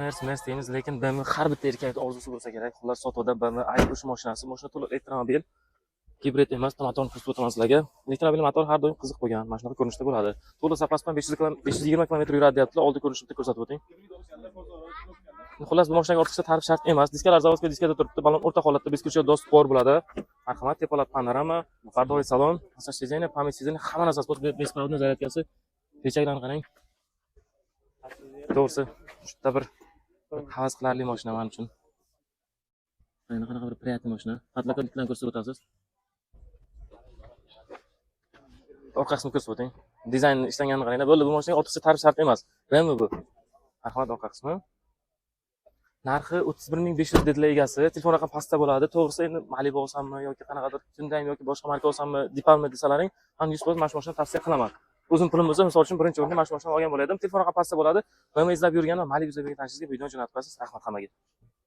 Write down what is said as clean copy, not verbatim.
Mercedes deymiz, lekin BMW har bitta erkakning orzusi bo'lsa kerak. Xullas sotuvda BMW i3 mashinasi, mashina to'liq elektromobil. Hibrid emas, motorni ko'rsatib o'taman sizlarga. Elektromobil motor har doim qiziq bo'lgan, mana shunaqa ko'rinishda bo'ladi. To'liq zapas bilan 520 km yuradi deyaptilar. Oldi ko'rinishni ko'rsatib o'ting. Xullas bu mashinaga ortiqcha tarif shart emas. Diskalar zavodga diskada turibdi. Balon o'rta holatda beskutchi dos spor bo'ladi. Marhamat, tepalar panorama, fardoviy salon, massaj sezeni, pamit sezeni, hamma narsasi bor. Bespravodniy zaryadkasi. Pechaklarni qarang. To'g'risi, shunda bir havas qilarli mashina men uchun. Qanaqa bir приятный mashina. Patlaklarni ko'rsatib o'tasiz. Orqasini ko'rsatib o'ting. Dizayn ishlanganini qaranglar. Bo'ldi, bu mashinaga ortiqcha tarif shart emas. BMW bu. Marhamat, orqa qismi. Narxi 31500 dedilar egasi. Telefon raqami pastda bo'ladi. To'g'risi endi Malibu olsammi yoki qanaqadir Hyundai yoki boshqa marka olsammi, Dipalmi desalaring, ham 100% mana shu mashinani tavsiya qilaman. O'zim pulim bo'lsa, misol uchun birinchi o'rinda mana shu mashinani olgan bo'lar edim. Telefon raqami pastda bo'ladi. BMW izlab yurgan va Malibu izlab yurgan tanishingizga videoni jo'natib qo'yasiz. Rahmat hammaga.